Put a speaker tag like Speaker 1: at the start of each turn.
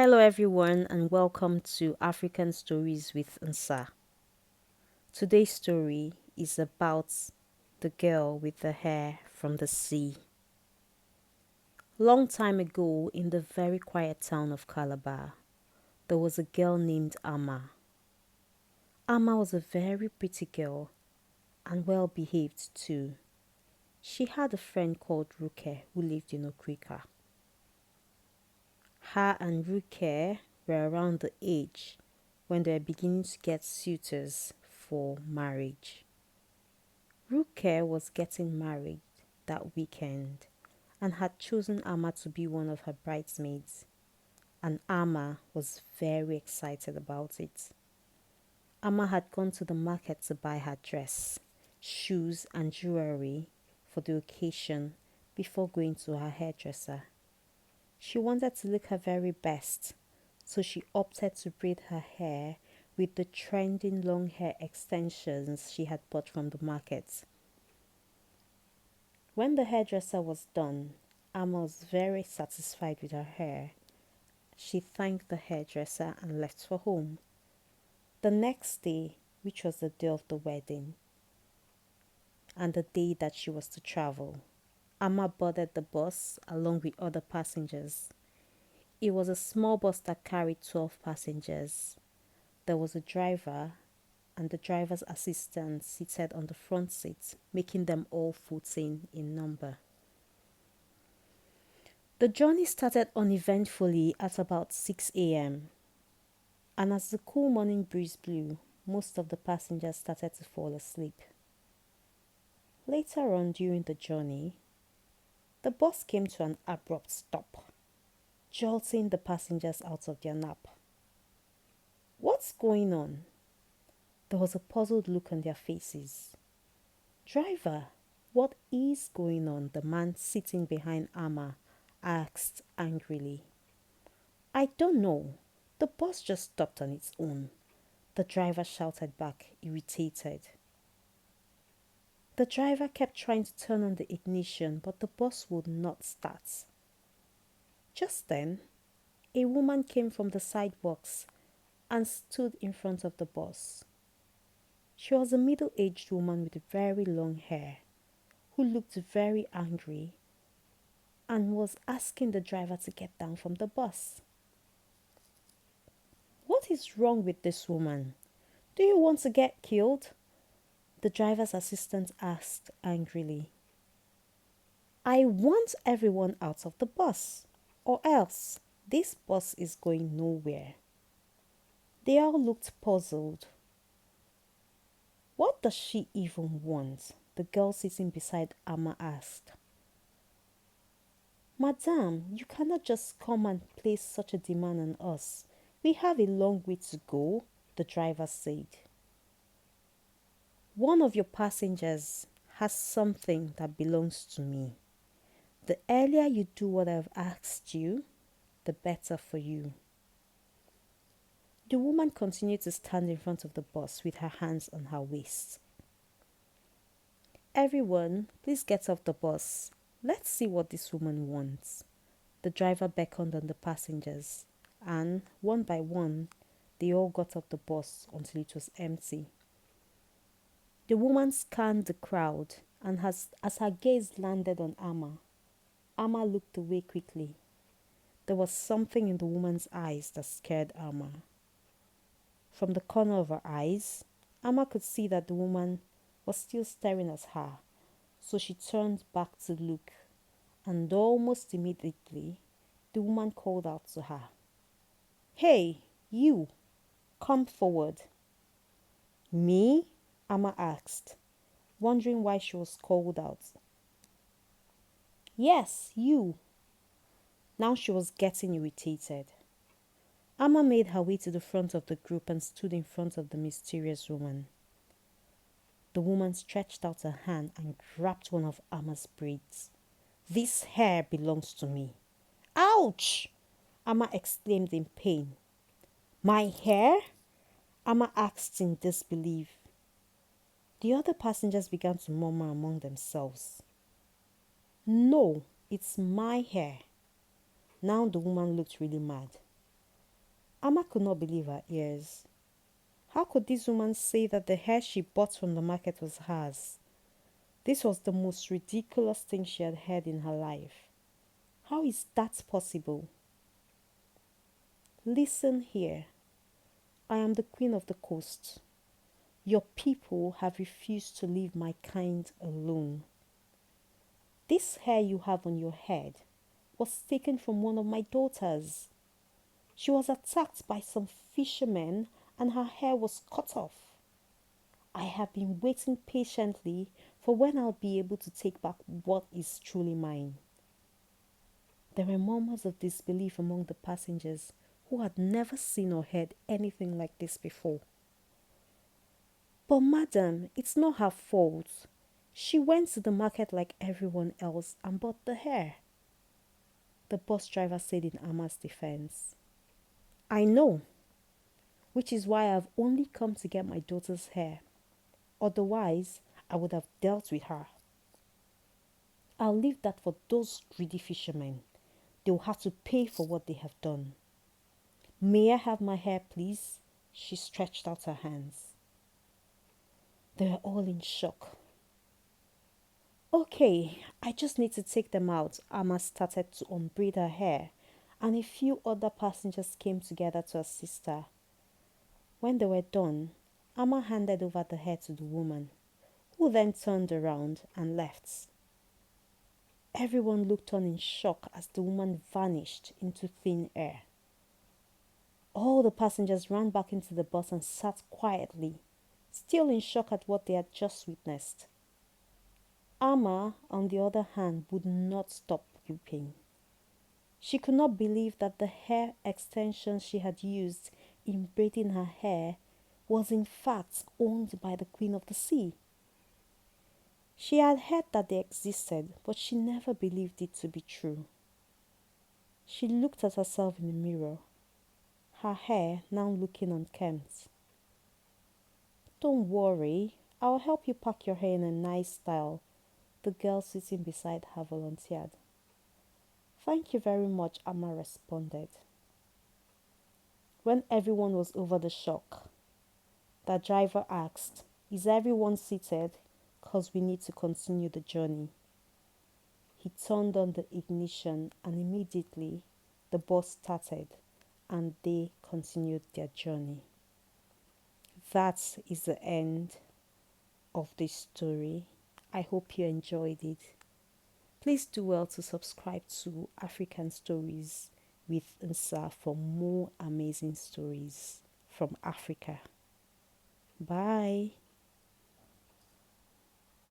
Speaker 1: Hello, everyone, and welcome to African Stories with Nsa. Today's story is about the girl with the hair from the sea. Long time ago, in the very quiet town of Calabar, there was a girl named Amma. Amma was a very pretty girl and well behaved too. She had a friend called Ruke who lived in Okrika. Her and Ruke were around the age when they were beginning to get suitors for marriage. Ruke was getting married that weekend and had chosen Amma to be one of her bridesmaids, and Amma was very excited about it. Amma had gone to the market to buy her dress, shoes, and jewelry for the occasion before going to her hairdresser. She wanted to look her very best, so she opted to braid her hair with the trending long hair extensions she had bought from the market. When the hairdresser was done, Amma was very satisfied with her hair. She thanked the hairdresser and left for home. The next day, which was the day of the wedding and the day that she was to travel, Amma boarded the bus along with other passengers. It was a small bus that carried 12 passengers. There was a driver and the driver's assistant seated on the front seat, making them all 14 in number. The journey started uneventfully at about 6 a.m., and as the cool morning breeze blew, most of the passengers started to fall asleep. Later on during the journey, the bus came to an abrupt stop, jolting the passengers out of their nap. What's going on? There was a puzzled look on their faces. Driver, what is going on? The man sitting behind Amma asked angrily. I don't know. The bus just stopped on its own, the driver shouted back, irritated. The driver kept trying to turn on the ignition, but the bus would not start. Just then, a woman came from the sidewalks and stood in front of the bus. She was a middle-aged woman with very long hair who looked very angry and was asking the driver to get down from the bus. What is wrong with this woman? Do you want to get killed? The driver's assistant asked angrily. I want everyone out of the bus, or else this bus is going nowhere. They all looked puzzled. What does she even want? The girl sitting beside Amma asked. Madam, you cannot just come and place such a demand on us. We have a long way to go, the driver said. One of your passengers has something that belongs to me. The earlier you do what I've asked you, the better for you. The woman continued to stand in front of the bus with her hands on her waist. Everyone, please get off the bus. Let's see what this woman wants. The driver beckoned on the passengers, and one by one, they all got off the bus until it was empty. The woman scanned the crowd, and as her gaze landed on Amma looked away quickly. There was something in the woman's eyes that scared Amma. From the corner of her eyes, Amma could see that the woman was still staring at her, so she turned back to look, and almost immediately, the woman called out to her. Hey, you, come forward. Me? Amma asked, wondering why she was called out. Yes, you. Now she was getting irritated. Amma made her way to the front of the group and stood in front of the mysterious woman. The woman stretched out her hand and grabbed one of Amma's braids. This hair belongs to me. Ouch! Amma exclaimed in pain. My hair? Amma asked in disbelief. The other passengers began to murmur among themselves. No, it's my hair. Now the woman looked really mad. Amma could not believe her ears. How could this woman say that the hair she bought from the market was hers? This was the most ridiculous thing she had heard in her life. How is that possible? Listen here. I am the queen of the coast. Your people have refused to leave my kind alone. This hair you have on your head was taken from one of my daughters. She was attacked by some fishermen and her hair was cut off. I have been waiting patiently for when I'll be able to take back what is truly mine. There were murmurs of disbelief among the passengers who had never seen or heard anything like this before. But madam, it's not her fault. She went to the market like everyone else and bought the hair, the bus driver said in Amma's defense. I know, which is why I've only come to get my daughter's hair. Otherwise, I would have dealt with her. I'll leave that for those greedy fishermen. They'll have to pay for what they have done. May I have my hair, please? She stretched out her hands. They were all in shock. Okay, I just need to take them out. Amma started to unbraid her hair, and a few other passengers came together to assist her. When they were done, Amma handed over the hair to the woman, who then turned around and left. Everyone looked on in shock as the woman vanished into thin air. All the passengers ran back into the bus and sat quietly, still in shock at what they had just witnessed. Amma, on the other hand, would not stop weeping. She could not believe that the hair extension she had used in braiding her hair was in fact owned by the Queen of the Sea. She had heard that they existed, but she never believed it to be true. She looked at herself in the mirror, her hair now looking unkempt. Don't worry, I'll help you pack your hair in a nice style, the girl sitting beside her volunteered. Thank you very much, Amma responded. When everyone was over the shock, the driver asked, Is everyone seated? 'Cause we need to continue the journey. He turned on the ignition and immediately the bus started and they continued their journey. That is the end of this story. I hope you enjoyed it. Please do well to subscribe to African Stories with Nsa for more amazing stories from Africa. Bye.